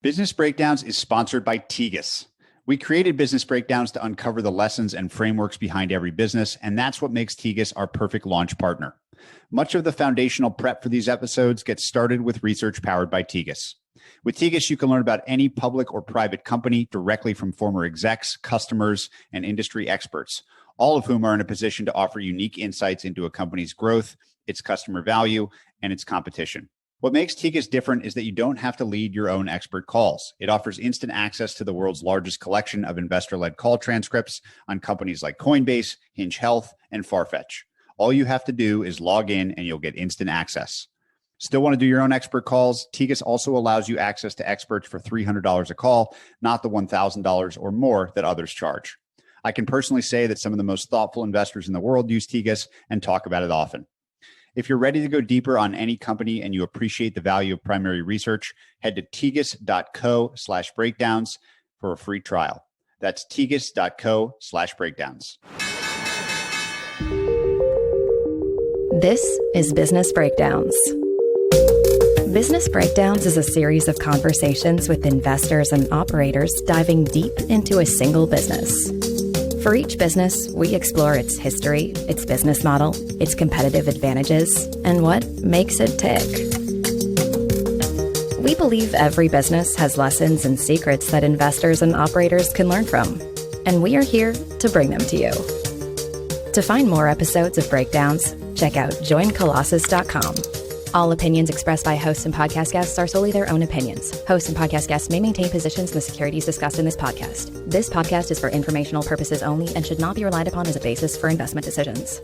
Business Breakdowns is sponsored by Tegus. We created Business Breakdowns to uncover the lessons and frameworks behind every business, and that's what makes Tegus our perfect launch partner. Much of the foundational prep for these episodes gets started with research powered by Tegus. With Tegus, you can learn about any public or private company directly from former execs, customers, and industry experts, all of whom are in a position to offer unique insights into a company's growth, its customer value, and its competition. What makes Tegus different is that you don't have to lead your own expert calls. It offers instant access to the world's largest collection of investor-led call transcripts on companies like Coinbase, Hinge Health, and Farfetch. All you have to do is log in and you'll get instant access. Still want to do your own expert calls? Tegus also allows you access to experts for $300 a call, not the $1,000 or more that others charge. I can personally say that some of the most thoughtful investors in the world use Tegus and talk about it often. If you're ready to go deeper on any company and you appreciate the value of primary research, head to tegus.co/breakdowns for a free trial. That's tegus.co/breakdowns. This is Business Breakdowns. Business Breakdowns is a series of conversations with investors and operators diving deep into a single business. For each business, we explore its history, its business model, its competitive advantages, and what makes it tick. We believe every business has lessons and secrets that investors and operators can learn from, and we are here to bring them to you. To find more episodes of Breakdowns, check out joincolossus.com. All opinions expressed by hosts and podcast guests are solely their own opinions. Hosts and podcast guests may maintain positions in the securities discussed in this podcast. This podcast is for informational purposes only and should not be relied upon as a basis for investment decisions.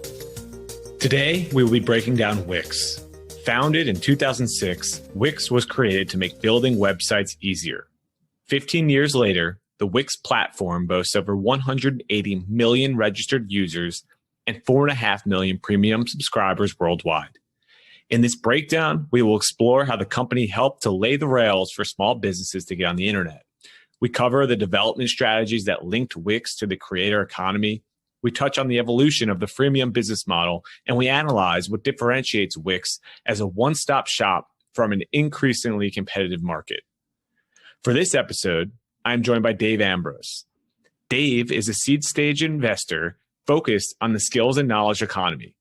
Today, we will be breaking down Wix. Founded in 2006, Wix was created to make building websites easier. 15 years later, the Wix platform boasts over 180 million registered users and 4.5 million premium subscribers worldwide. In this breakdown, we will explore how the company helped to lay the rails for small businesses to get on the internet. We cover the development strategies that linked Wix to the creator economy. We touch on the evolution of the freemium business model, and we analyze what differentiates Wix as a one-stop shop from an increasingly competitive market. For this episode, I'm joined by Dave Ambrose. Dave is a seed stage investor focused on the skills and knowledge economy.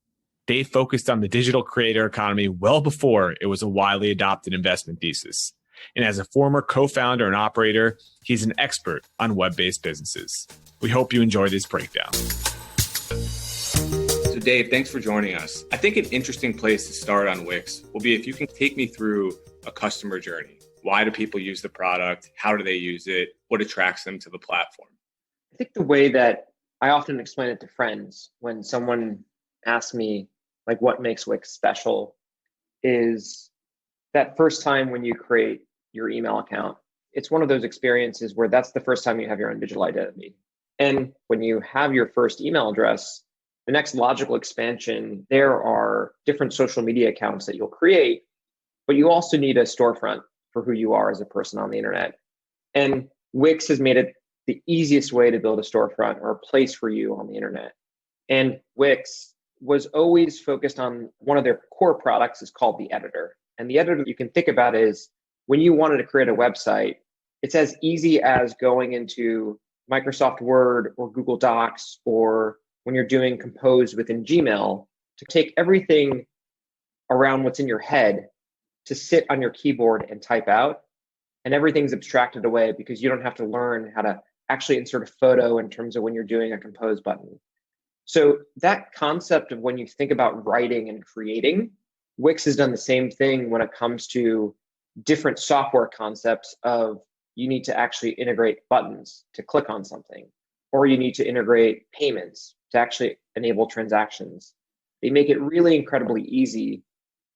Dave focused on the digital creator economy well before it was a widely adopted investment thesis. And as a former co-founder and operator, he's an expert on web-based businesses. We hope you enjoy this breakdown. So Dave, thanks for joining us. I think an interesting place to start on Wix will be if you can take me through a customer journey. Why do people use the product? How do they use it? What attracts them to the platform? I think the way that I often explain it to friends when someone asks me, like, what makes Wix special, is that first time when you create your email account. It's one of those experiences where that's the first time you have your own digital identity. And when you have your first email address, the next logical expansion, there are different social media accounts that you'll create, but you also need a storefront for who you are as a person on the internet. And Wix has made it the easiest way to build a storefront or a place for you on the internet. And Wix was always focused on one of their core products is called the editor. And the editor you can think about is when you wanted to create a website, it's as easy as going into Microsoft Word or Google Docs, or when you're doing Compose within Gmail, to take everything around what's in your head to sit on your keyboard and type out. And everything's abstracted away because you don't have to learn how to actually insert a photo in terms of when you're doing a Compose button. So that concept of when you think about writing and creating, Wix has done the same thing when it comes to different software concepts of you need to actually integrate buttons to click on something, or you need to integrate payments to actually enable transactions. They make it really incredibly easy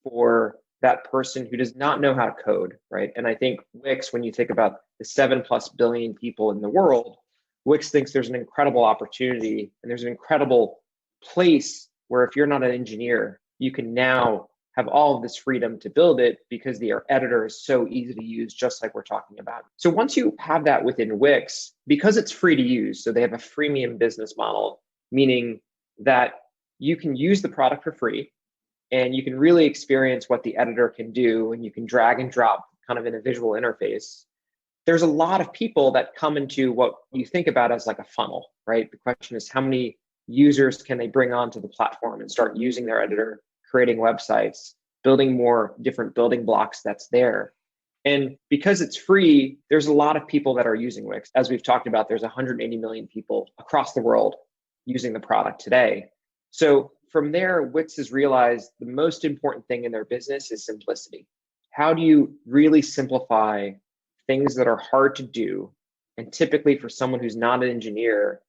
for that person who does not know how to code, right? And I think Wix, when you think about the 7+ billion people in the world, Wix thinks there's an incredible opportunity and there's an incredible place where if you're not an engineer, you can now have all of this freedom to build it because the editor is so easy to use, just like we're talking about. So once you have that within Wix, because it's free to use, so they have a freemium business model, meaning that you can use the product for free and you can really experience what the editor can do, and you can drag and drop kind of in a visual interface. there's a lot of people that come into what you think about as like a funnel, right? The question is, how many users can they bring onto the platform and start using their editor, creating websites, building more different building blocks that's there. And because it's free, there's a lot of people that are using Wix. As we've talked about, there's 180 million people across the world using the product today. So from there, Wix has realized the most important thing in their business is simplicity. How do you really simplify things that are hard to do? And typically for someone who's not an engineer,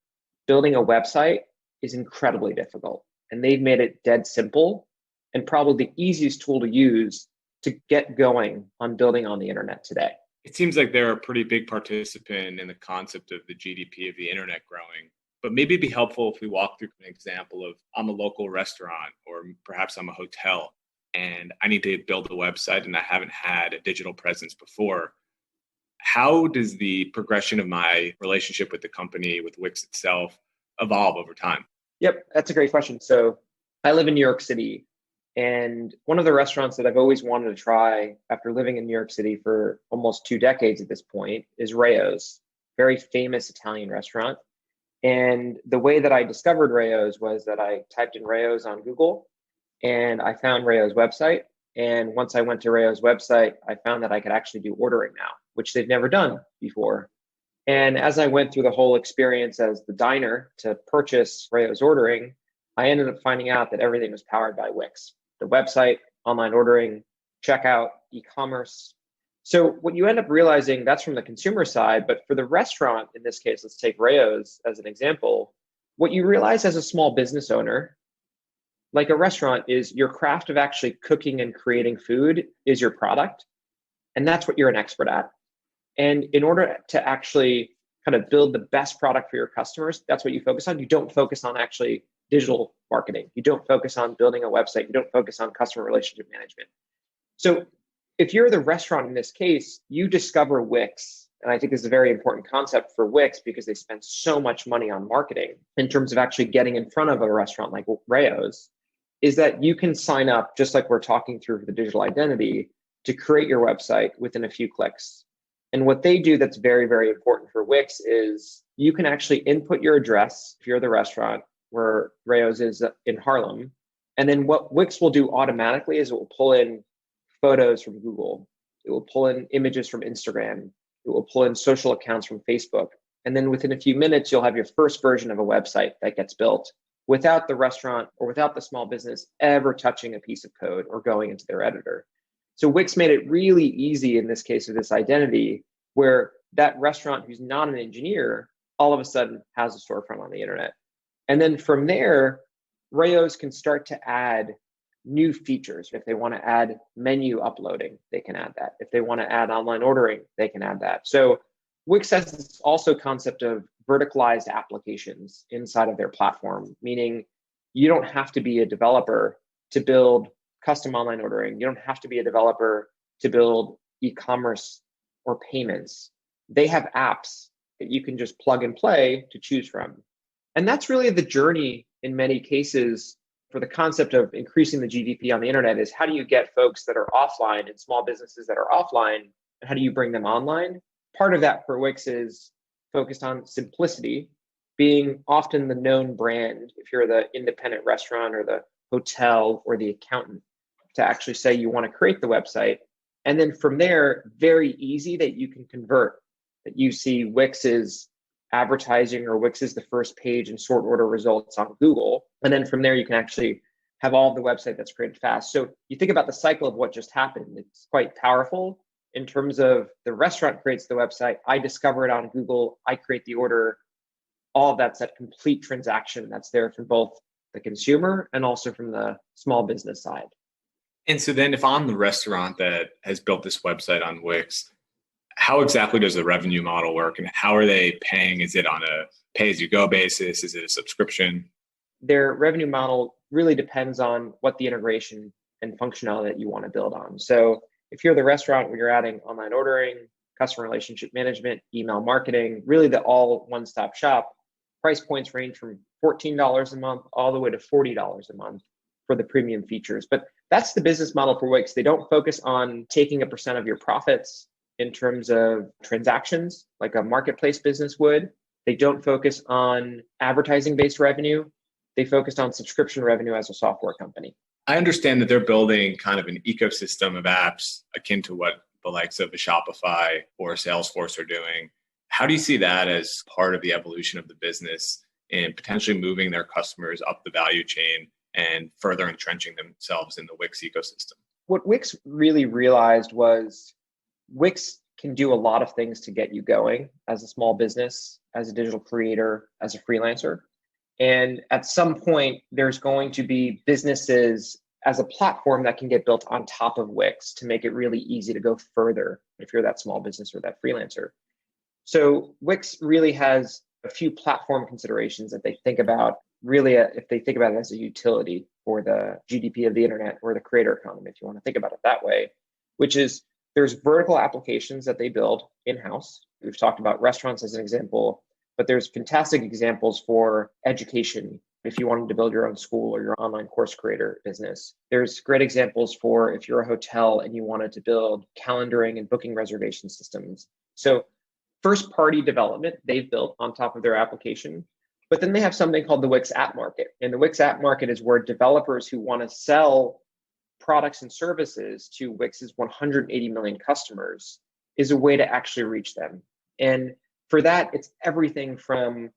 building a website is incredibly difficult. And they've made it dead simple and probably the easiest tool to use to get going on building on the internet today. It seems like they're a pretty big participant in the concept of the GDP of the internet growing. But maybe it'd be helpful if we walk through an example of I'm a local restaurant or perhaps I'm a hotel and I need to build a website and I haven't had a digital presence before. How does the progression of my relationship with the company, with Wix itself, evolve over time? Yep, that's a great question. So I live in New York City. And one of the restaurants that I've always wanted to try after living in New York City for almost 2 decades at this point is Rayo's, very famous Italian restaurant. And the way that I discovered Rayo's was that I typed in Rayo's on Google and I found Rayo's website. And once I went to Rayo's website, I found that I could actually do ordering now, which they've never done before. And as I went through the whole experience as the diner to purchase Rayo's ordering, I ended up finding out that everything was powered by Wix. The website, online ordering, checkout, e-commerce. So what you end up realizing, that's from the consumer side, but for the restaurant, in this case, let's take Rayo's as an example, what you realize as a small business owner, like a restaurant, is your craft of actually cooking and creating food is your product. And that's what you're an expert at. And in order to actually kind of build the best product for your customers, that's what you focus on. You don't focus on actually digital marketing. You don't focus on building a website. You don't focus on customer relationship management. So if you're the restaurant in this case, you discover Wix. And I think this is a very important concept for Wix because they spend so much money on marketing in terms of actually getting in front of a restaurant like Rayo's, is that you can sign up, just like we're talking through for the digital identity, to create your website within a few clicks. And what they do that's very, very important for Wix is you can actually input your address if you're the restaurant, where Rayo's is in Harlem. And then what Wix will do automatically is it will pull in photos from Google. It will pull in images from Instagram. It will pull in social accounts from Facebook. And then within a few minutes, you'll have your first version of a website that gets built without the restaurant or without the small business ever touching a piece of code or going into their editor. So Wix made it really easy in this case of this identity, where that restaurant who's not an engineer all of a sudden has a storefront on the internet. And then from there, Rayo's can start to add new features. If they want to add menu uploading, they can add that. If they want to add online ordering, they can add that. So Wix has this also concept of verticalized applications inside of their platform, meaning you don't have to be a developer to build custom online ordering. You don't have to be a developer to build e-commerce or payments. They have apps that you can just plug and play to choose from. And that's really the journey in many cases for the concept of increasing the GDP on the internet, is how do you get folks that are offline and small businesses that are offline, and how do you bring them online? Part of that for Wix is focused on simplicity, being often the known brand, if you're the independent restaurant or the hotel or the accountant, to actually say you want to create the website. And then from there, very easy that you can convert, that you see Wix's advertising or Wix is the first page in sort order results on Google. And then from there, you can actually have all of the website that's created fast. So you think about the cycle of what just happened. It's quite powerful in terms of the restaurant creates the website. I discover it on Google. I create the order. All of that's that complete transaction that's there for both the consumer and also from the small business side. And so then if I'm the restaurant that has built this website on Wix, how exactly does the revenue model work and how are they paying? Is it on a pay-as-you-go basis? Is it a subscription? Their revenue model really depends on what the integration and functionality that you want to build on. So if you're the restaurant where you're adding online ordering, customer relationship management, email marketing, really the all one-stop shop, price points range from $14 a month all the way to $40 a month for the premium features. But that's the business model for Wix. They don't focus on taking a percent of your profits. in terms of transactions like a marketplace business would. They don't focus on advertising-based revenue. They focused on subscription revenue as a software company. I understand that they're building kind of an ecosystem of apps akin to what the likes of a Shopify or Salesforce are doing. How do you see that as part of the evolution of the business and potentially moving their customers up the value chain and further entrenching themselves in the Wix ecosystem? What Wix really realized was Wix can do a lot of things to get you going as a small business, as a digital creator, as a freelancer. And at some point, there's going to be businesses as a platform that can get built on top of Wix to make it really easy to go further if you're that small business or that freelancer. So Wix really has a few platform considerations that they think about, really, if they think about it as a utility for the GDP of the internet or the creator economy, if you want to think about it that way, which is there's vertical applications that they build in-house. We've talked about restaurants as an example, but there's fantastic examples for education. If you wanted to build your own school or your online course creator business, there's great examples for if you're a hotel and you wanted to build calendaring and booking reservation systems. So first party development they've built on top of their application, but then they have something called the Wix app market. And the Wix app market is where developers who want to sell products and services to Wix's 180 million customers is a way to actually reach them. And for that, it's everything from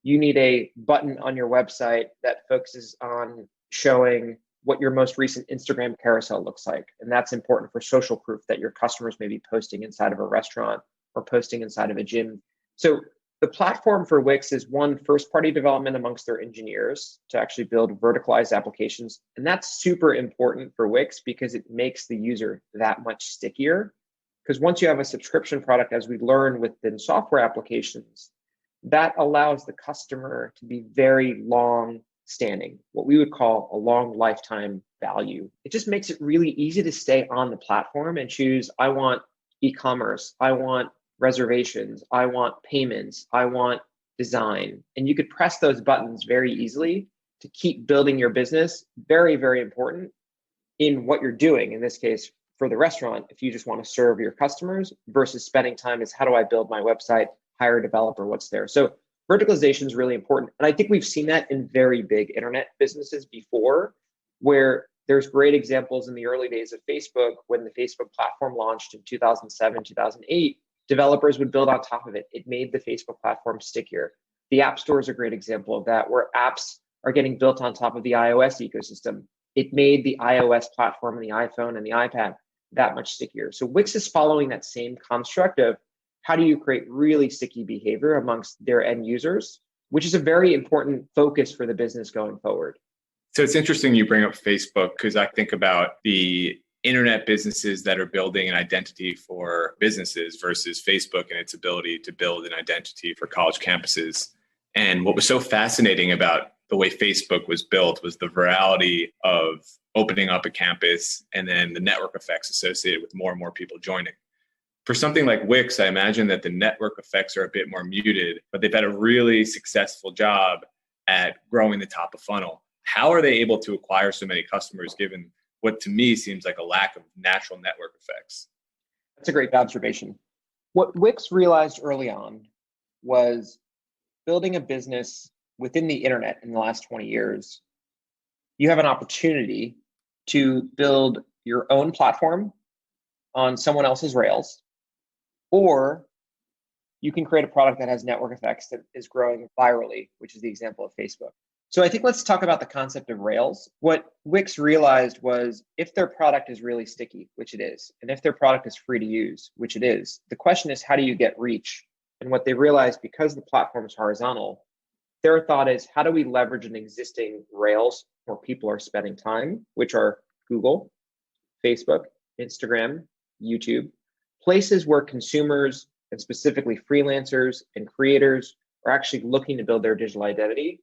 you need a button on your website that focuses on showing what your most recent Instagram carousel looks like. And that's important for social proof that your customers may be posting inside of a restaurant or posting inside of a gym. So the platform for Wix is one, first-party development amongst their engineers to actually build verticalized applications. And that's super important for Wix because it makes the user that much stickier. Because once you have a subscription product, as we learn within software applications, that allows the customer to be very long standing, what we would call a long lifetime value. It just makes it really easy to stay on the platform and choose, I want e-commerce, I want reservations, I want payments, I want design. And you could press those buttons very easily to keep building your business. Very, very important in what you're doing. In this case, for the restaurant, if you just want to serve your customers versus spending time is how do I build my website, hire a developer, what's there. So verticalization is really important. And I think we've seen that in very big internet businesses before, where there's great examples in the early days of Facebook when the Facebook platform launched in 2007, 2008. Developers would build on top of it. It made the Facebook platform stickier. The App Store is a great example of that, where apps are getting built on top of the iOS ecosystem. It made the iOS platform and the iPhone and the iPad that much stickier. So Wix is following that same construct of how do you create really sticky behavior amongst their end users, which is a very important focus for the business going forward. So it's interesting you bring up Facebook because I think about the internet businesses that are building an identity for businesses versus Facebook and its ability to build an identity for college campuses. And what was so fascinating about the way Facebook was built was the virality of opening up a campus and then the network effects associated with more and more people joining. For something like Wix, I imagine that the network effects are a bit more muted, but they've had a really successful job at growing the top of funnel. How are they able to acquire so many customers given what to me seems like a lack of natural network effects? That's a great observation. What Wix realized early on was building a business within the internet in the last 20 years. You have an opportunity to build your own platform on someone else's rails, or you can create a product that has network effects that is growing virally, which is the example of Facebook. So I think let's talk about the concept of rails. What Wix realized was if their product is really sticky, which it is, and if their product is free to use, which it is, the question is how do you get reach? And what they realized, because the platform is horizontal, their thought is how do we leverage an existing rails where people are spending time, which are Google, Facebook, Instagram, YouTube, places where consumers and specifically freelancers and creators are actually looking to build their digital identity.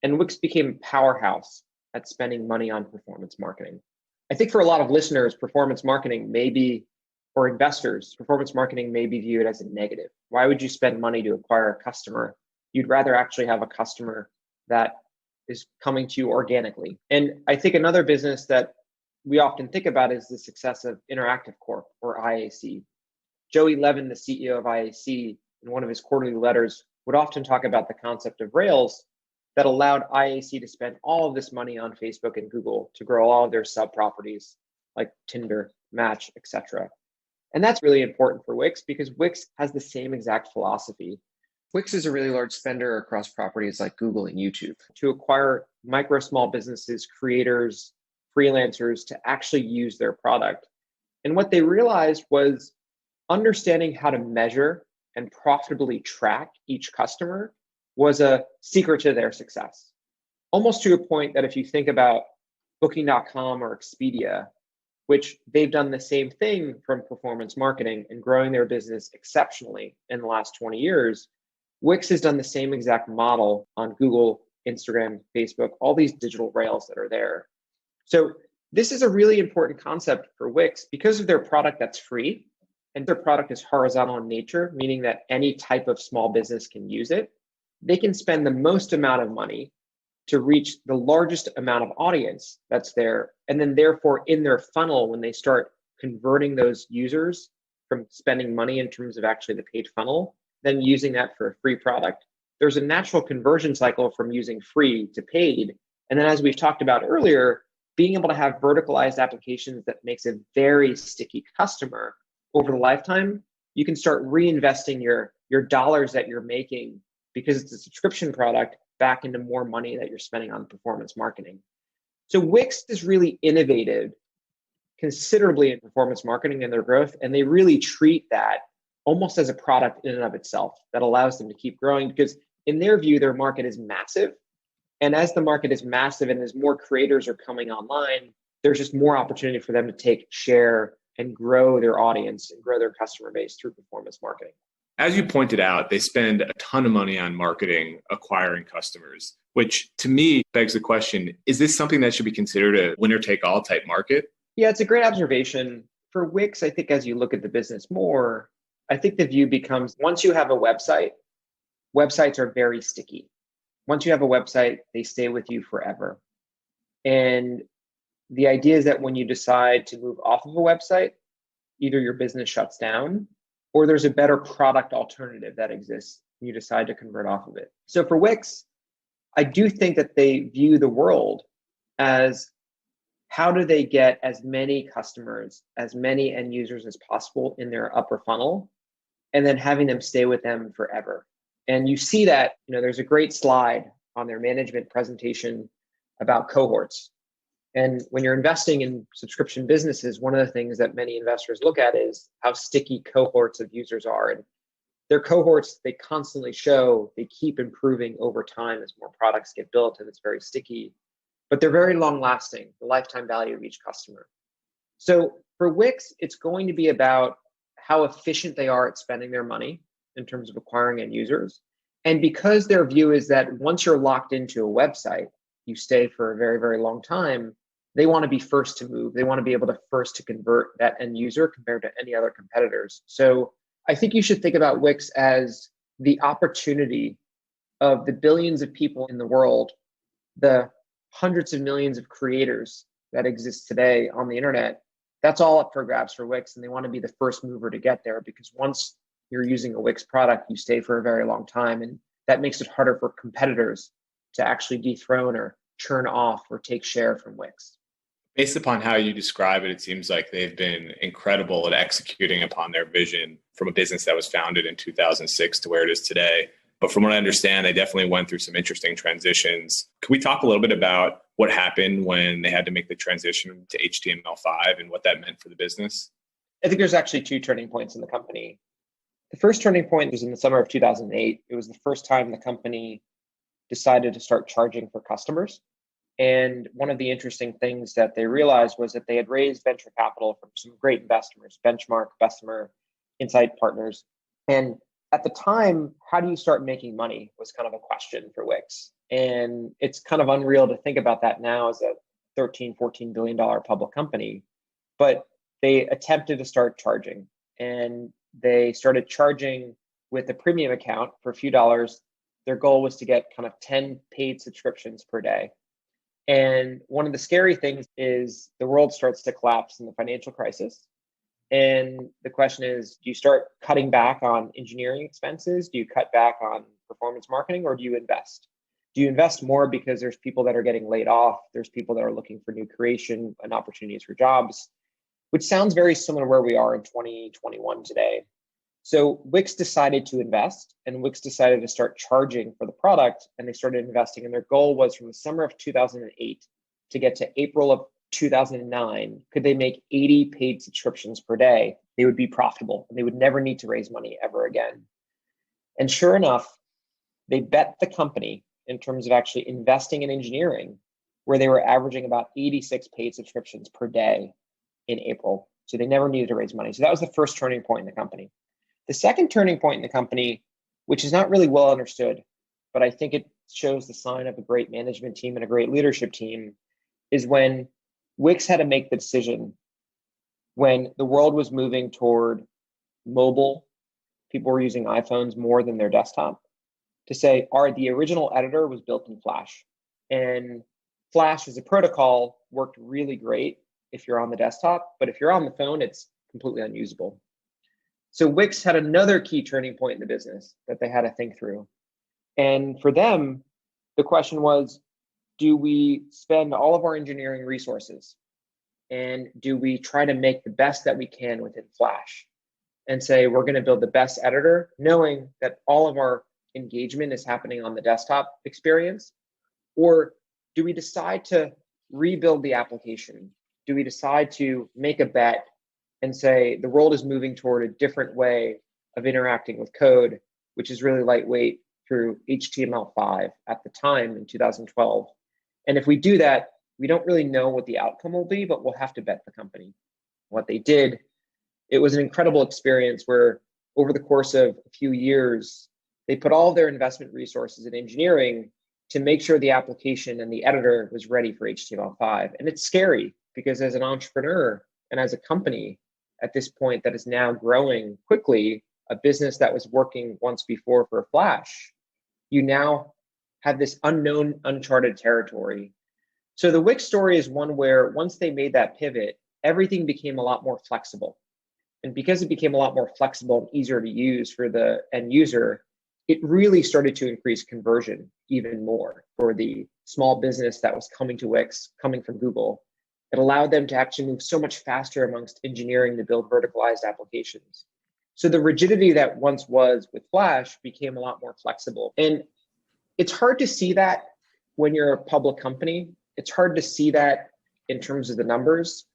And Wix became a powerhouse at spending money on performance marketing. I think for a lot of listeners, performance marketing may be, or investors, performance marketing may be viewed as a negative. Why would you spend money to acquire a customer? You'd rather actually have a customer that is coming to you organically. And I think another business that we often think about is the success of Interactive Corp or IAC. Joey Levin, the CEO of IAC, in one of his quarterly letters, would often talk about the concept of Rails that allowed IAC to spend all of this money on Facebook and Google to grow all of their sub properties like Tinder, Match, etc. And that's really important for Wix because Wix has the same exact philosophy. Wix is a really large spender across properties like Google and YouTube to acquire micro small businesses, creators, freelancers to actually use their product. And what they realized was understanding how to measure and profitably track each customer was a secret to their success. Almost to a point that if you think about Booking.com or Expedia, which they've done the same thing from performance marketing and growing their business exceptionally in the last 20 years, Wix has done the same exact model on Google, Instagram, Facebook, all these digital rails that are there. So this is a really important concept for Wix because of their product that's free and their product is horizontal in nature, meaning that any type of small business can use it. They can spend the most amount of money to reach the largest amount of audience that's there. And then therefore in their funnel, when they start converting those users from spending money in terms of actually the paid funnel, then using that for a free product, there's a natural conversion cycle from using free to paid. And then as we've talked about earlier, being able to have verticalized applications that makes a very sticky customer over the lifetime, you can start reinvesting your dollars that you're making because it's a subscription product back into more money that you're spending on performance marketing. So Wix is really innovative considerably in performance marketing and their growth, and they really treat that almost as a product in and of itself that allows them to keep growing because in their view, their market is massive. And as the market is massive and as more creators are coming online, there's just more opportunity for them to take share and grow their audience and grow their customer base through performance marketing. As you pointed out, they spend a ton of money on marketing, acquiring customers, which to me begs the question, is this something that should be considered a winner-take-all type market? Yeah, it's a great observation. For Wix, I think as you look at the business more, I think the view becomes once you have a website, websites are very sticky. Once you have a website, they stay with you forever. And the idea is that when you decide to move off of a website, either your business shuts down or there's a better product alternative that exists and you decide to convert off of it. So for Wix, I do think that they view the world as how do they get as many customers, as many end users as possible in their upper funnel, and then having them stay with them forever. And you see that, there's a great slide on their management presentation about cohorts. And when you're investing in subscription businesses, one of the things that many investors look at is how sticky cohorts of users are. And their cohorts, they constantly show, they keep improving over time as more products get built and it's very sticky, but they're very long lasting, the lifetime value of each customer. So for Wix, it's going to be about how efficient they are at spending their money in terms of acquiring end users. And because their view is that once you're locked into a website, you stay for a very, very long time, they want to be first to move. They want to be able to first to convert that end user compared to any other competitors. So I think you should think about Wix as the opportunity of the billions of people in the world, the hundreds of millions of creators that exist today on the internet. That's all up for grabs for Wix. And they want to be the first mover to get there because once you're using a Wix product, you stay for a very long time. And that makes it harder for competitors to actually dethrone or churn off or take share from Wix. Based upon how you describe it, it seems like they've been incredible at executing upon their vision from a business that was founded in 2006 to where it is today. But from what I understand, they definitely went through some interesting transitions. Could we talk a little bit about what happened when they had to make the transition to HTML5 and what that meant for the business? I think there's actually two turning points in the company. The first turning point was in the summer of 2008. It was the first time the company decided to start charging for customers. And one of the interesting things that they realized was that they had raised venture capital from some great investors, Benchmark, Bessemer, Insight Partners. And at the time, how do you start making money was kind of a question for Wix. And it's kind of unreal to think about that now as a $13, $14 billion public company. But they attempted to start charging. And they started charging with a premium account for a few dollars. Their goal was to get kind of 10 paid subscriptions per day. And one of the scary things is the world starts to collapse in the financial crisis. And the question is, do you start cutting back on engineering expenses? Do you cut back on performance marketing, or do you invest? Do you invest more because there's people that are getting laid off? There's people that are looking for new creation and opportunities for jobs, which sounds very similar to where we are in 2021 today. So Wix decided to invest, and Wix decided to start charging for the product, and they started investing. And their goal was from the summer of 2008 to get to April of 2009. Could they make 80 paid subscriptions per day? They would be profitable, and they would never need to raise money ever again. And sure enough, they bet the company in terms of actually investing in engineering, where they were averaging about 86 paid subscriptions per day in April. So they never needed to raise money. So that was the first turning point in the company. The second turning point in the company, which is not really well understood, but I think it shows the sign of a great management team and a great leadership team, is when Wix had to make the decision when the world was moving toward mobile, people were using iPhones more than their desktop, to say, all right, the original editor was built in Flash. And Flash as a protocol worked really great if you're on the desktop, but if you're on the phone, it's completely unusable. So Wix had another key turning point in the business that they had to think through. And for them, the question was, do we spend all of our engineering resources, and do we try to make the best that we can within Flash and say, we're going to build the best editor, knowing that all of our engagement is happening on the desktop experience? Or do we decide to rebuild the application? Do we decide to make a bet and say the world is moving toward a different way of interacting with code, which is really lightweight through HTML5 at the time in 2012? And if we do that, we don't really know what the outcome will be, but we'll have to bet the company. What they did, it was an incredible experience where over the course of a few years, they put all of their investment resources in engineering to make sure the application and the editor was ready for HTML5. And it's scary because as an entrepreneur and as a company at this point that is now growing quickly, a business that was working once before for Flash, you now have this unknown, uncharted territory. So the Wix story is one where once they made that pivot, everything became a lot more flexible. And because it became a lot more flexible and easier to use for the end user, it really started to increase conversion even more for the small business that was coming to Wix, coming from Google. It allowed them to actually move so much faster amongst engineering to build verticalized applications. So the rigidity that once was with Flash became a lot more flexible. And it's hard to see that when you're a public company. It's hard to see that in terms of the numbers.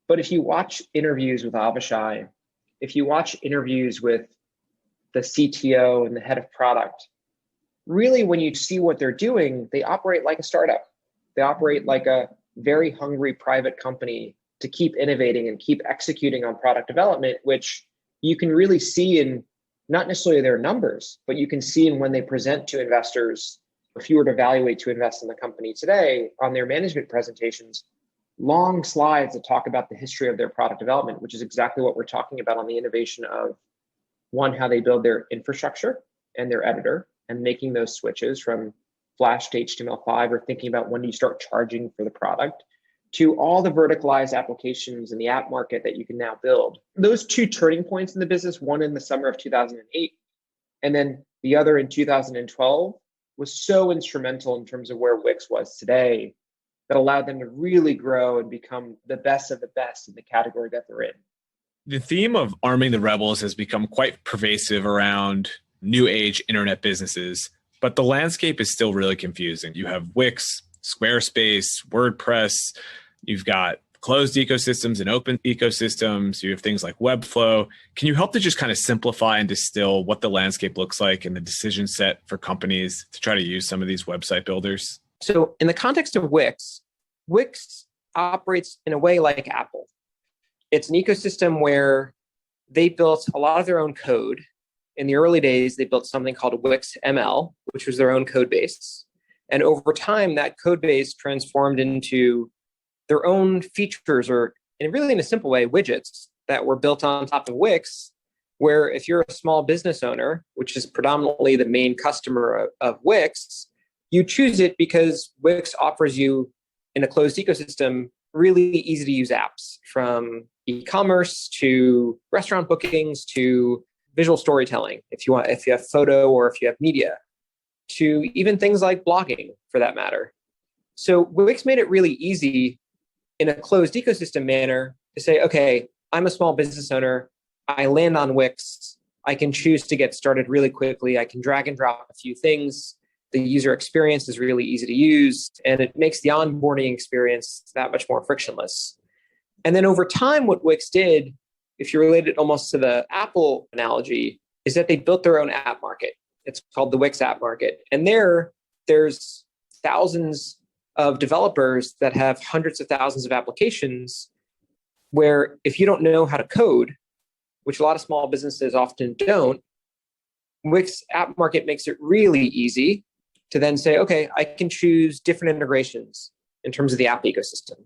But if you watch interviews with Avishai, if you watch interviews with the CTO and the head of product, really when you see what they're doing, they operate like a startup. They operate like a very hungry private company to keep innovating and keep executing on product development, which you can really see in not necessarily their numbers, but you can see in when they present to investors. If you were to evaluate to invest in the company today, on their management presentations, long slides that talk about the history of their product development, which is exactly what we're talking about on the innovation of, one, how they build their infrastructure and their editor and making those switches from Flash to HTML5, or thinking about when do you start charging for the product, to all the verticalized applications in the app market that you can now build. Those two turning points in the business, one in the summer of 2008, and then the other in 2012, was so instrumental in terms of where Wix was today, that allowed them to really grow and become the best of the best in the category that they're in. The theme of arming the rebels has become quite pervasive around new age internet businesses, but the landscape is still really confusing. You have Wix, Squarespace, WordPress, you've got closed ecosystems and open ecosystems, you have things like Webflow. Can you help to just kind of simplify and distill what the landscape looks like and the decision set for companies to try to use some of these website builders? So in the context of Wix, Wix operates in a way like Apple. It's an ecosystem where they built a lot of their own code. In the early days, they built something called Wix ML, which was their own code base. And over time, that code base transformed into their own features, or in a simple way, widgets that were built on top of Wix, where if you're a small business owner, which is predominantly the main customer of Wix, you choose it because Wix offers you in a closed ecosystem really easy to use apps, from e-commerce to restaurant bookings to visual storytelling, if you have photo or if you have media, to even things like blogging for that matter. So Wix made it really easy in a closed ecosystem manner to say, okay, I'm a small business owner. I land on Wix. I can choose to get started really quickly. I can drag and drop a few things. The user experience is really easy to use, and it makes the onboarding experience that much more frictionless. And then over time, what Wix did, if you relate it almost to the Apple analogy, is that they built their own app market. It's called the Wix app market. And there's thousands of developers that have hundreds of thousands of applications where if you don't know how to code, which a lot of small businesses often don't, Wix app market makes it really easy to then say, okay, I can choose different integrations in terms of the app ecosystem.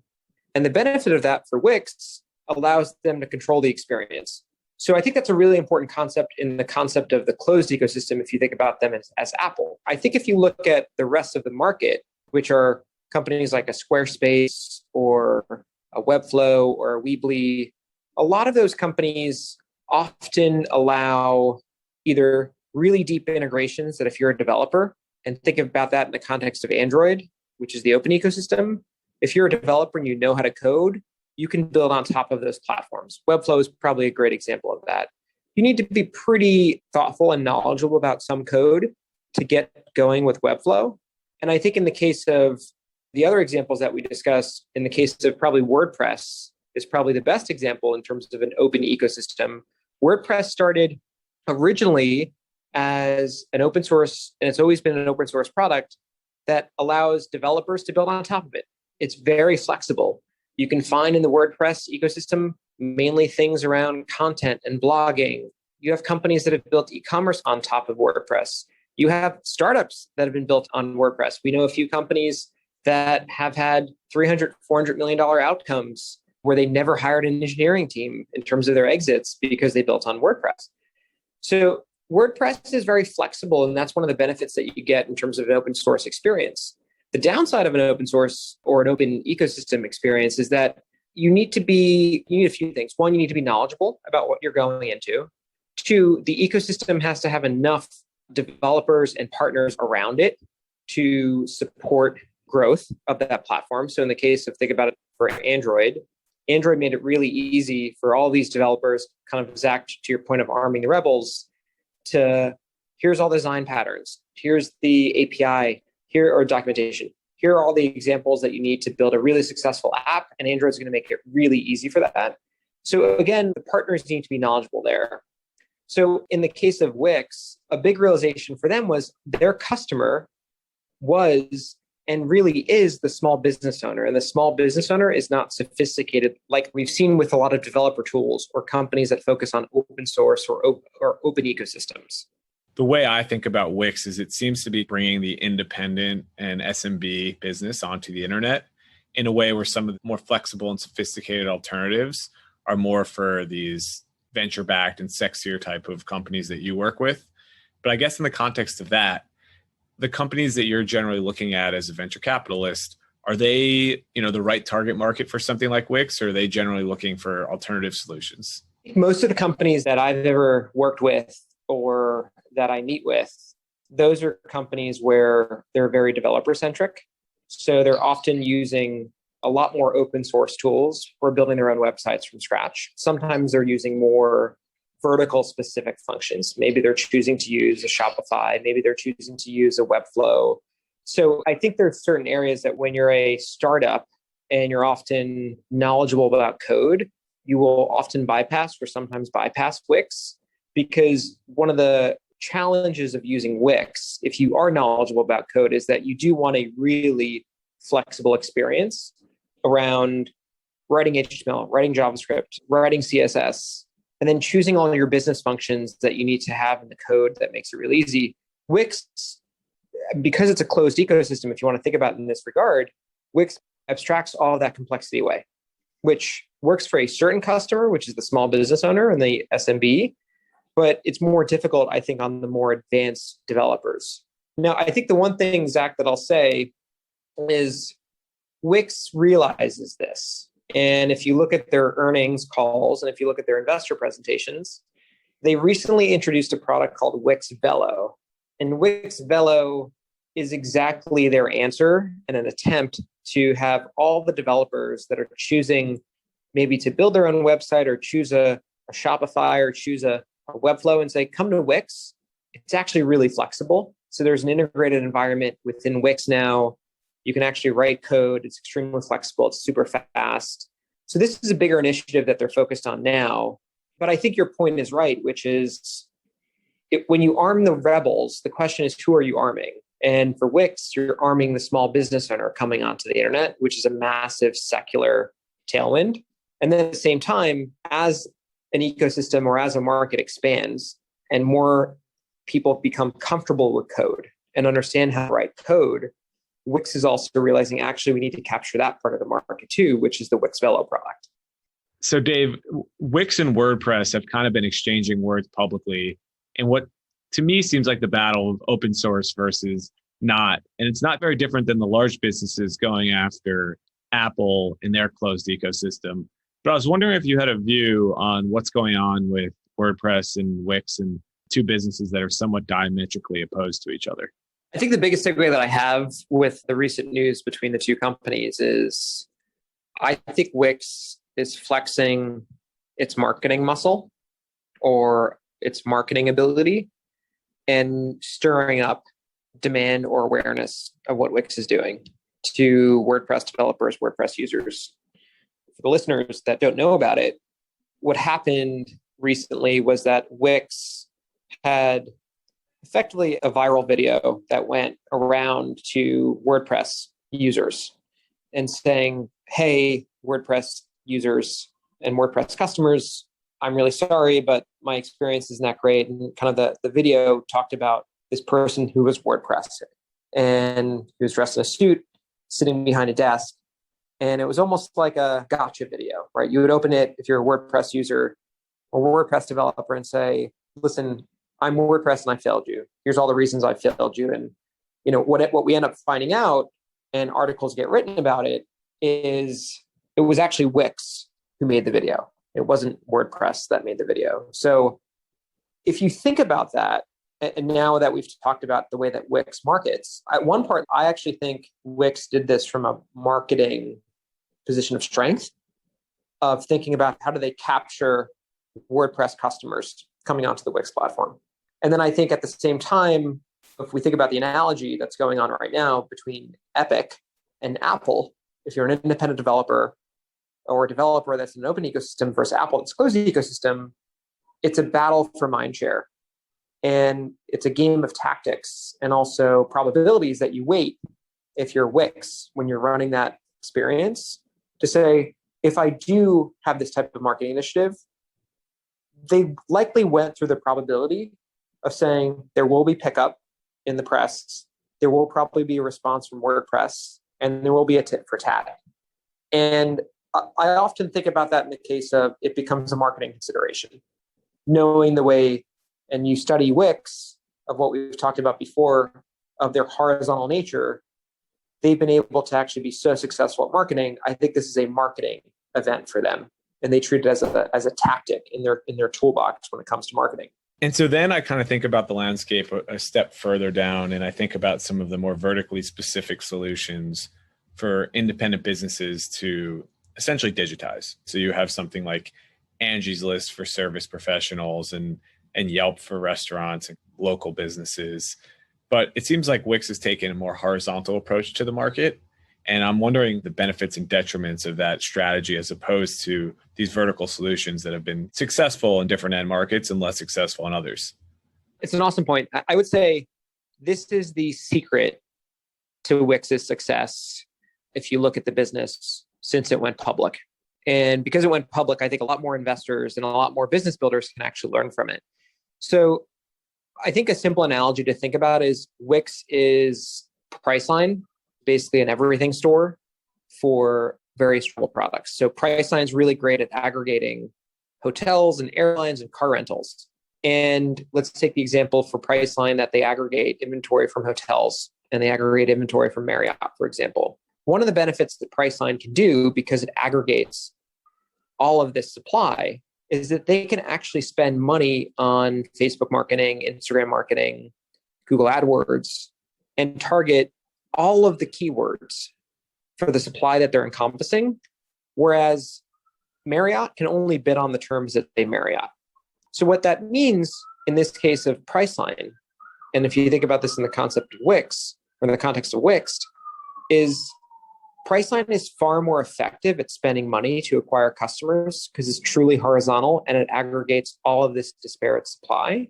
And the benefit of that for Wix allows them to control the experience. So I think that's a really important concept in the concept of the closed ecosystem if you think about them as Apple. I think if you look at the rest of the market, which are companies like a Squarespace or a Webflow or a Weebly, a lot of those companies often allow either really deep integrations that if you're a developer, and think about that in the context of Android, which is the open ecosystem, if you're a developer and you know how to code, you can build on top of those platforms. Webflow is probably a great example of that. You need to be pretty thoughtful and knowledgeable about some code to get going with Webflow. And I think in the case of the other examples that we discussed, in the case of probably WordPress is probably the best example in terms of an open ecosystem. WordPress started originally as an open source, and it's always been an open source product that allows developers to build on top of it. It's very flexible. You can find in the WordPress ecosystem mainly things around content and blogging. You have companies that have built e-commerce on top of WordPress. You have startups that have been built on WordPress. We know a few companies that have had $300, $400 million outcomes where they never hired an engineering team in terms of their exits because they built on WordPress. So WordPress is very flexible, and that's one of the benefits that you get in terms of an open source experience. The downside of an open source or an open ecosystem experience is that you need a few things. One, you need to be knowledgeable about what you're going into. Two, the ecosystem has to have enough developers and partners around it to support growth of that platform. So in the case of, think about it for Android made it really easy for all these developers, kind of Zach, to your point of arming the rebels, to here's all the design patterns, here's the API, here or documentation. Here are all the examples that you need to build a really successful app, and Android's going to make it really easy for that. So again, the partners need to be knowledgeable there. So in the case of Wix, a big realization for them was their customer was and really is the small business owner. And the small business owner is not sophisticated like we've seen with a lot of developer tools or companies that focus on open source or open ecosystems. The way I think about Wix is it seems to be bringing the independent and SMB business onto the internet in a way where some of the more flexible and sophisticated alternatives are more for these venture-backed and sexier type of companies that you work with. But I guess in the context of that, the companies that you're generally looking at as a venture capitalist, are they, the right target market for something like Wix, or are they generally looking for alternative solutions? Most of the companies that I've ever worked with or that I meet with, those are companies where they're very developer centric. So they're often using a lot more open source tools for building their own websites from scratch. Sometimes they're using more vertical specific functions. Maybe they're choosing to use a Shopify. Maybe they're choosing to use a Webflow. So I think there's certain areas that when you're a startup and you're often knowledgeable about code, you will often bypass or sometimes bypass Wix, because one of the challenges of using Wix, if you are knowledgeable about code, is that you do want a really flexible experience around writing HTML, writing JavaScript, writing CSS, and then choosing all your business functions that you need to have in the code that makes it really easy. Wix, because it's a closed ecosystem, if you want to think about it in this regard, Wix abstracts all of that complexity away, which works for a certain customer, which is the small business owner and the SMB, but it's more difficult, I think, on the more advanced developers. Now, I think the one thing, Zach, that I'll say is Wix realizes this. And if you look at their earnings calls and if you look at their investor presentations, they recently introduced a product called Wix Velo. And Wix Velo is exactly their answer and an attempt to have all the developers that are choosing maybe to build their own website or choose a Shopify or choose a Webflow and say, come to Wix. It's actually really flexible. So there's an integrated environment within Wix now. You can actually write code. It's extremely flexible. It's super fast. So this is a bigger initiative that they're focused on now. But I think your point is right, which is when you arm the rebels, the question is, who are you arming? And for Wix, you're arming the small business owner coming onto the internet, which is a massive secular tailwind. And then at the same time, as an ecosystem or as a market expands and more people become comfortable with code and understand how to write code, Wix is also realizing actually we need to capture that part of the market too, which is the Wix Velo product. So Dave, Wix and WordPress have kind of been exchanging words publicly in what to me seems like the battle of open source versus not. And it's not very different than the large businesses going after Apple in their closed ecosystem. But I was wondering if you had a view on what's going on with WordPress and Wix and two businesses that are somewhat diametrically opposed to each other. I think the biggest takeaway that I have with the recent news between the two companies is I think Wix is flexing its marketing muscle or its marketing ability and stirring up demand or awareness of what Wix is doing to WordPress developers, WordPress users. For the listeners that don't know about it, what happened recently was that Wix had effectively a viral video that went around to WordPress users and saying, hey, WordPress users and WordPress customers, I'm really sorry, but my experience isn't that great. And kind of the video talked about this person who was WordPress and he was dressed in a suit, sitting behind a desk. And it was almost like a gotcha video, right? You would open it if you're a WordPress user or WordPress developer and say, listen, I'm WordPress and I failed you. Here's all the reasons I failed you. And what we end up finding out, and articles get written about it, is it was actually Wix who made the video. It wasn't WordPress that made the video. So if you think about that, and now that we've talked about the way that Wix markets, at one part, I actually think Wix did this from a marketing position of strength of thinking about how do they capture WordPress customers coming onto the Wix platform. And then I think at the same time, if we think about the analogy that's going on right now between Epic and Apple, if you're an independent developer or a developer that's an open ecosystem versus Apple that's closed ecosystem, it's a battle for mind share. And it's a game of tactics and also probabilities that you weight if you're Wix when you're running that experience to say, if I do have this type of marketing initiative, they likely went through the probability of saying there will be pickup in the press, there will probably be a response from WordPress, and there will be a tit for tat. And I often think about that in the case of it becomes a marketing consideration. Knowing the way, and you study Wix, of what we've talked about before, of their horizontal nature, they've been able to actually be so successful at marketing. I think this is a marketing event for them. And they treat it as a tactic in their toolbox when it comes to marketing. And so then I kind of think about the landscape a step further down, and I think about some of the more vertically specific solutions for independent businesses to essentially digitize. So you have something like Angie's List for service professionals and Yelp for restaurants and local businesses. But it seems like Wix has taken a more horizontal approach to the market. And I'm wondering the benefits and detriments of that strategy as opposed to these vertical solutions that have been successful in different end markets and less successful in others. It's an awesome point. I would say this is the secret to Wix's success if you look at the business since it went public. And because it went public, I think a lot more investors and a lot more business builders can actually learn from it. So I think a simple analogy to think about is Wix is Priceline, basically an everything store for various travel products. So Priceline is really great at aggregating hotels and airlines and car rentals. And let's take the example for Priceline that they aggregate inventory from hotels and they aggregate inventory from Marriott, for example. One of the benefits that Priceline can do, because it aggregates all of this supply, is that they can actually spend money on Facebook marketing, Instagram marketing, Google AdWords, and target all of the keywords for the supply that they're encompassing, whereas Marriott can only bid on the terms that they Marriott. So what that means in this case of Priceline, and if you think about this in the concept of Wix, or in the context of Wix, is Priceline is far more effective at spending money to acquire customers because it's truly horizontal and it aggregates all of this disparate supply.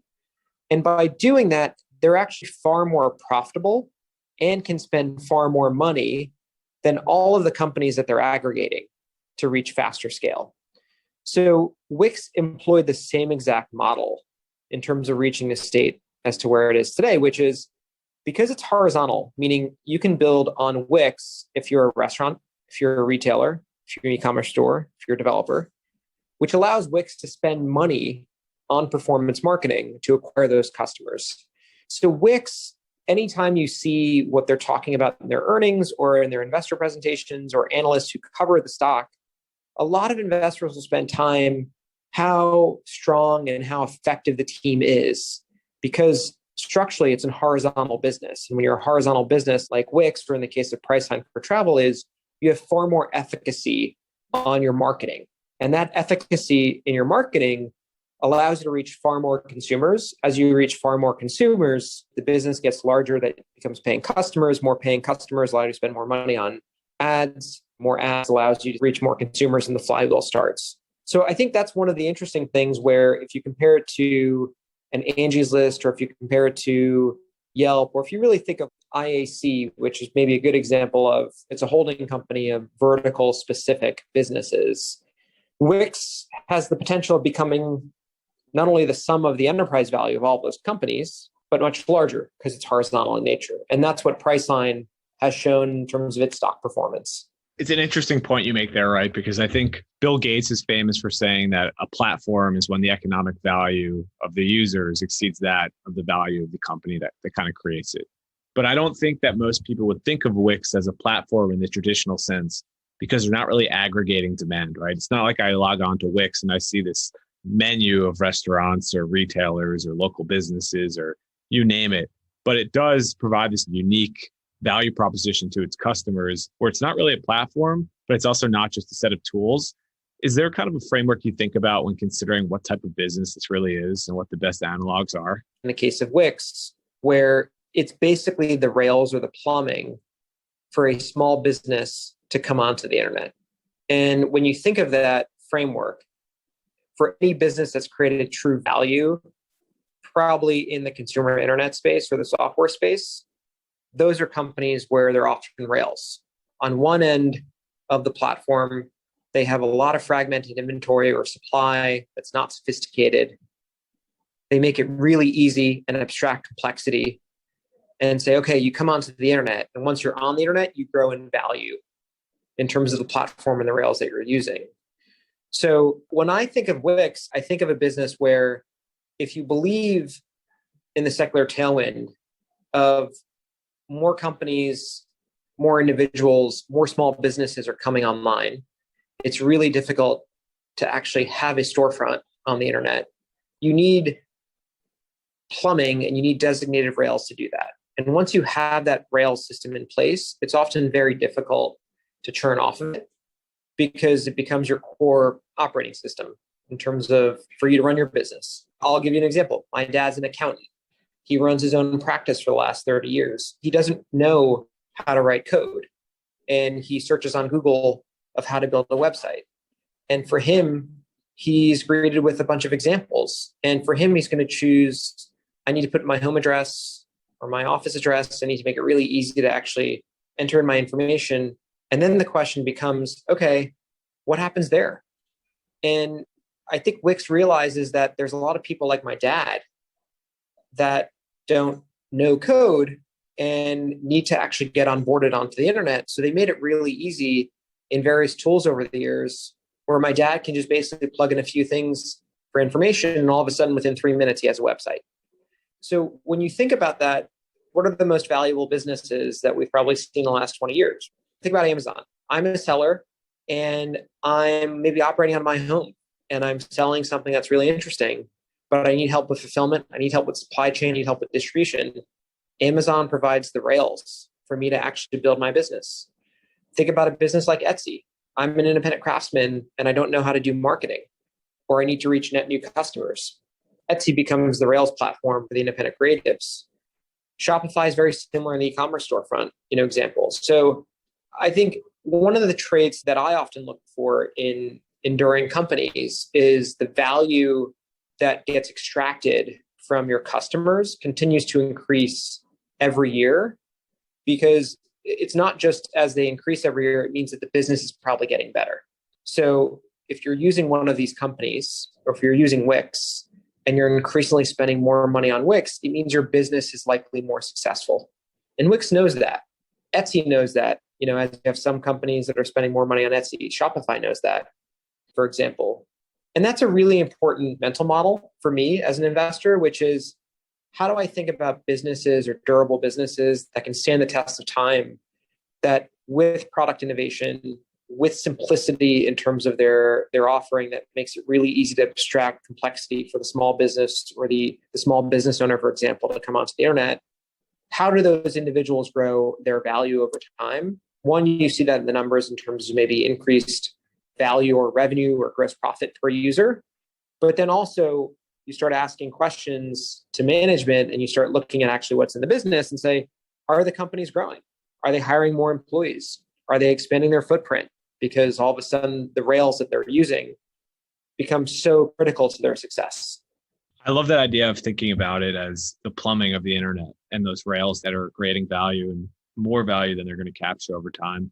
And by doing that, they're actually far more profitable and can spend far more money than all of the companies that they're aggregating to reach faster scale. So Wix employed the same exact model in terms of reaching the state as to where it is today, which is because it's horizontal, meaning you can build on Wix if you're a restaurant, if you're a retailer, if you're an e-commerce store, if you're a developer, which allows Wix to spend money on performance marketing to acquire those customers. So Wix, anytime you see what they're talking about in their earnings or in their investor presentations or analysts who cover the stock, a lot of investors will spend time how strong and how effective the team is, because structurally it's a horizontal business. And when you're a horizontal business like Wix, or in the case of Priceline for travel, is you have far more efficacy on your marketing. And that efficacy in your marketing allows you to reach far more consumers. As you reach far more consumers, the business gets larger, that becomes paying customers. More paying customers allow you to spend more money on ads. More ads allows you to reach more consumers and the flywheel starts. So I think that's one of the interesting things where if you compare it to an Angie's List, or if you compare it to Yelp, or if you really think of IAC, which is maybe a good example of, it's a holding company of vertical specific businesses. Wix has the potential of becoming not only the sum of the enterprise value of all of those companies, but much larger because it's horizontal in nature. And that's what Priceline has shown in terms of its stock performance. It's an interesting point you make there, right? Because I think Bill Gates is famous for saying that a platform is when the economic value of the users exceeds that of the value of the company that kind of creates it. But I don't think that most people would think of Wix as a platform in the traditional sense, because they're not really aggregating demand, right? It's not like I log on to Wix and I see this menu of restaurants or retailers or local businesses or you name it. But it does provide this unique value proposition to its customers where it's not really a platform, but it's also not just a set of tools. Is there kind of a framework you think about when considering what type of business this really is and what the best analogs are? In the case of Wix, where it's basically the rails or the plumbing for a small business to come onto the internet. And when you think of that framework, for any business that's created true value, probably in the consumer internet space or the software space, those are companies where they're often rails. On one end of the platform, they have a lot of fragmented inventory or supply that's not sophisticated. They make it really easy and abstract complexity and say, okay, you come onto the internet. And once you're on the internet, you grow in value in terms of the platform and the rails that you're using. So when I think of Wix, I think of a business where if you believe in the secular tailwind of more companies, more individuals, more small businesses are coming online, it's really difficult to actually have a storefront on the internet. You need plumbing and you need designated rails to do that. And once you have that rail system in place, it's often very difficult to churn off of it because it becomes your core operating system in terms of for you to run your business. I'll give you an example. My dad's an accountant. He runs his own practice for the last 30 years. He doesn't know how to write code. And he searches on Google of how to build a website. And for him, he's greeted with a bunch of examples. And for him, he's going to choose, I need to put my home address or my office address. I need to make it really easy to actually enter in my information. And then the question becomes, okay, what happens there? And I think Wix realizes that there's a lot of people like my dad that don't know code and need to actually get onboarded onto the internet. So they made it really easy in various tools over the years where my dad can just basically plug in a few things for information and all of a sudden within 3 minutes he has a website. So when you think about that, what are the most valuable businesses that we've probably seen in the last 20 years? think about Amazon. I'm a seller and I'm maybe operating out of my home and I'm selling something that's really interesting, but I need help with fulfillment. I need help with supply chain. I need help with distribution. Amazon provides the rails for me to actually build my business. Think about a business like Etsy. I'm an independent craftsman and I don't know how to do marketing, or I need to reach net new customers. Etsy becomes the Rails platform for the independent creatives. Shopify is very similar in the e-commerce storefront, examples. So I think one of the traits that I often look for in enduring companies is the value that gets extracted from your customers continues to increase every year, because it's not just as they increase every year, it means that the business is probably getting better. So if you're using one of these companies, or if you're using Wix and you're increasingly spending more money on Wix, it means your business is likely more successful. And Wix knows that. Etsy knows that. As you have some companies that are spending more money on Etsy, Shopify knows that, for example. And that's a really important mental model for me as an investor, which is, how do I think about businesses or durable businesses that can stand the test of time, that with product innovation, with simplicity in terms of their offering that makes it really easy to abstract complexity for the small business or the small business owner, for example, to come onto the internet, how do those individuals grow their value over time? One, you see that in the numbers in terms of maybe increased value or revenue or gross profit per user. But then also you start asking questions to management and you start looking at actually what's in the business and say, are the companies growing? Are they hiring more employees? Are they expanding their footprint? Because all of a sudden the rails that they're using become so critical to their success. I love that idea of thinking about it as the plumbing of the internet and those rails that are creating value and more value than they're going to capture over time.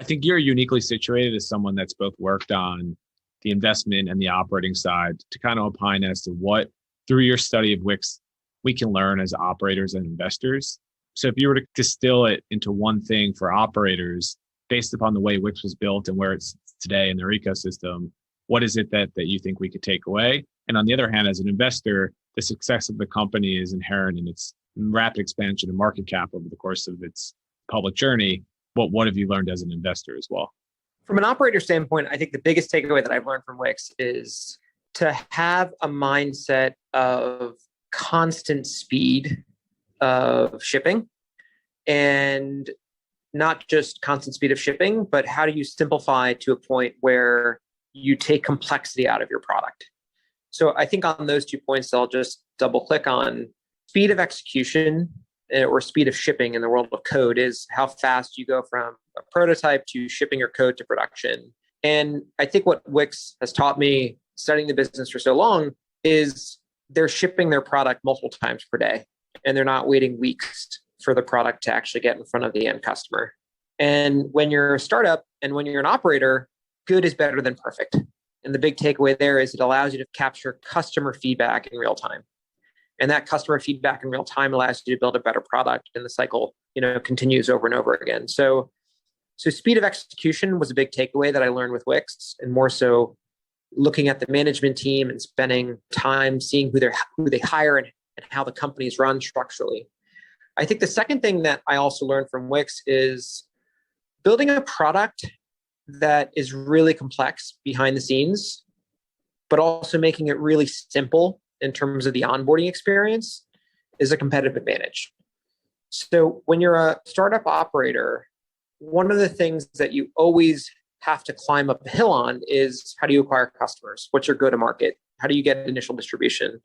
I think you're uniquely situated as someone that's both worked on the investment and the operating side to kind of opine as to what, through your study of Wix, we can learn as operators and investors. So if you were to distill it into one thing for operators, based upon the way Wix was built and where it's today in their ecosystem, what is it that you think we could take away? And on the other hand, as an investor, the success of the company is inherent in its rapid expansion of market cap over the course of its public journey. But what have you learned as an investor as well? From an operator standpoint, I think the biggest takeaway that I've learned from Wix is to have a mindset of constant speed of shipping, and not just constant speed of shipping, but how do you simplify to a point where you take complexity out of your product? So I think on those 2 points, I'll just double click on speed of execution or speed of shipping in the world of code is how fast you go from a prototype to shipping your code to production. And I think what Wix has taught me studying the business for so long is they're shipping their product multiple times per day, and they're not waiting weeks for the product to actually get in front of the end customer. And when you're a startup and when you're an operator, good is better than perfect. And the big takeaway there is it allows you to capture customer feedback in real time. And that customer feedback in real time allows you to build a better product, and the cycle, continues over and over again. So speed of execution was a big takeaway that I learned with Wix, and more so looking at the management team and spending time seeing who they hire and how the companies run structurally. I think the second thing that I also learned from Wix is building a product that is really complex behind the scenes, but also making it really simple in terms of the onboarding experience is a competitive advantage. So when you're a startup operator, one of the things that you always have to climb up the hill on is how do you acquire customers? What's your go-to-market? How do you get initial distribution?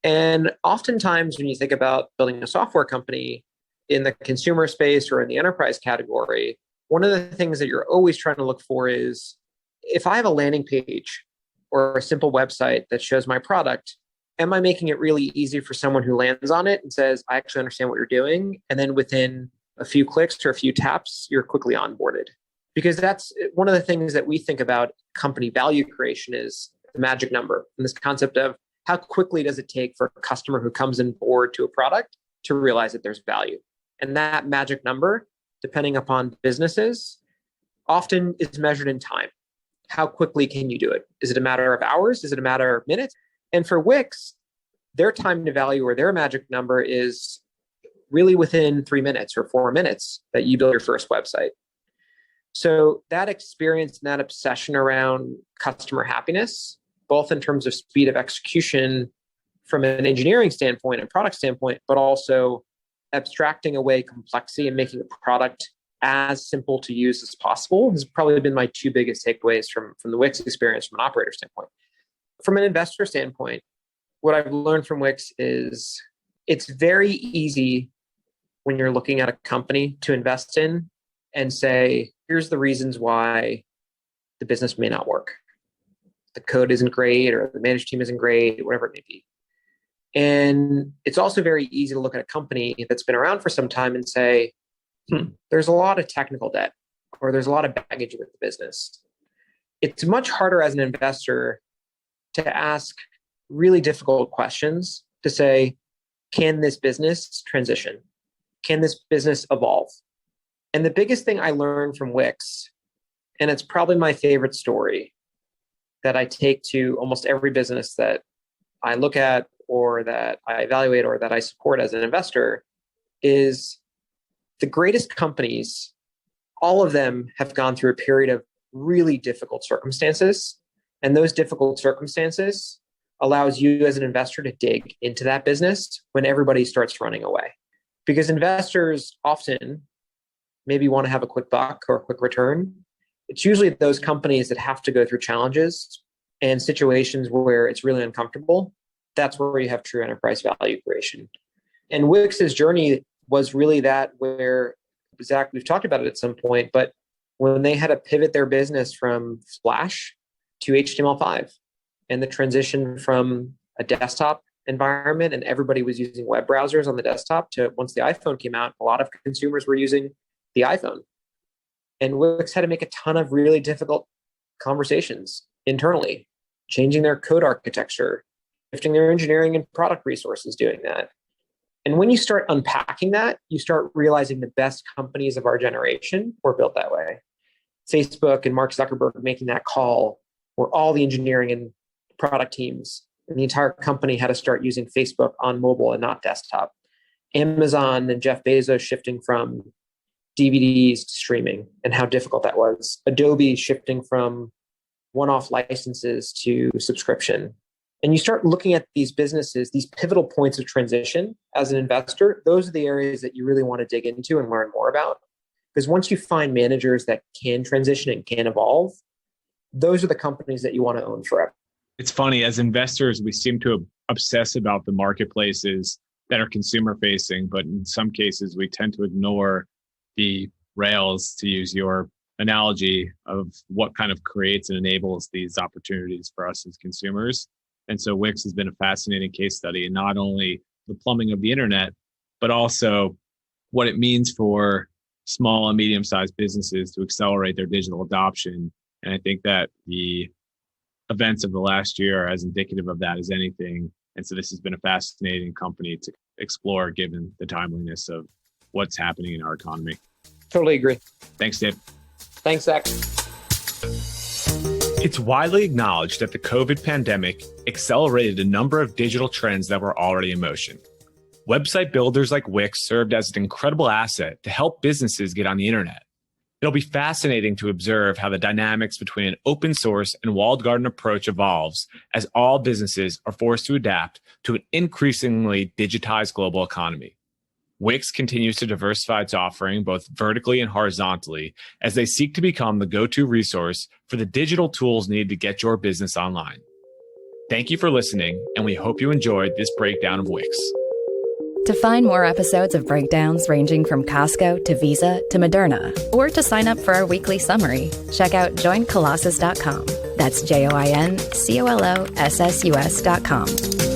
And oftentimes when you think about building a software company in the consumer space or in the enterprise category, one of the things that you're always trying to look for is, if I have a landing page or a simple website that shows my product, am I making it really easy for someone who lands on it and says, I actually understand what you're doing? And then within a few clicks or a few taps, you're quickly onboarded. Because that's one of the things that we think about company value creation is the magic number. And this concept of how quickly does it take for a customer who comes on board to a product to realize that there's value? And that magic number, depending upon businesses, often is measured in time. How quickly can you do it? Is it a matter of hours? Is it a matter of minutes? And for Wix, their time to value or their magic number is really within 3 minutes or 4 minutes that you build your first website. So that experience and that obsession around customer happiness, both in terms of speed of execution from an engineering standpoint and product standpoint, but also abstracting away complexity and making a product as simple to use as possible, has probably been my two biggest takeaways from the Wix experience from an operator standpoint. From an investor standpoint, what I've learned from Wix is it's very easy when you're looking at a company to invest in and say, here's the reasons why the business may not work. The code isn't great, or the management team isn't great, whatever it may be. And it's also very easy to look at a company that's been around for some time and say, there's a lot of technical debt, or there's a lot of baggage with the business. It's much harder as an investor to ask really difficult questions to say, can this business transition? Can this business evolve? And the biggest thing I learned from Wix, and it's probably my favorite story that I take to almost every business that I look at or that I evaluate or that I support as an investor, is the greatest companies, all of them have gone through a period of really difficult circumstances. And those difficult circumstances allows you as an investor to dig into that business when everybody starts running away. Because investors often maybe want to have a quick buck or a quick return. It's usually those companies that have to go through challenges and situations where it's really uncomfortable. That's where you have true enterprise value creation. And Wix's journey was really that, where, Zach, we've talked about it at some point, but when they had to pivot their business from Flash to HTML5 and the transition from a desktop environment, and everybody was using web browsers on the desktop, to once the iPhone came out, a lot of consumers were using the iPhone. And Wix had to make a ton of really difficult conversations internally, changing their code architecture, shifting their engineering and product resources doing that. And when you start unpacking that, you start realizing the best companies of our generation were built that way. Facebook and Mark Zuckerberg making that call, where all the engineering and product teams and the entire company had to start using Facebook on mobile and not desktop. Amazon and Jeff Bezos shifting from DVDs to streaming and how difficult that was. Adobe shifting from one-off licenses to subscription. And you start looking at these businesses, these pivotal points of transition as an investor. Those are the areas that you really want to dig into and learn more about. Because once you find managers that can transition and can evolve, those are the companies that you want to own forever. It's funny, as investors, we seem to obsess about the marketplaces that are consumer facing, but in some cases we tend to ignore the rails, to use your analogy, of what kind of creates and enables these opportunities for us as consumers. And so Wix has been a fascinating case study in not only the plumbing of the internet, but also what it means for small and medium-sized businesses to accelerate their digital adoption. And I think that the events of the last year are as indicative of that as anything. And so this has been a fascinating company to explore, given the timeliness of what's happening in our economy. Totally agree. Thanks, Dave. Thanks, Zach. It's widely acknowledged that the COVID pandemic accelerated a number of digital trends that were already in motion. Website builders like Wix served as an incredible asset to help businesses get on the internet. It'll be fascinating to observe how the dynamics between an open source and walled garden approach evolves as all businesses are forced to adapt to an increasingly digitized global economy. Wix continues to diversify its offering both vertically and horizontally as they seek to become the go-to resource for the digital tools needed to get your business online. Thank you for listening, and we hope you enjoyed this breakdown of Wix. To find more episodes of breakdowns ranging from Costco to Visa to Moderna, or to sign up for our weekly summary, check out joincolossus.com. That's JoinColossus.com.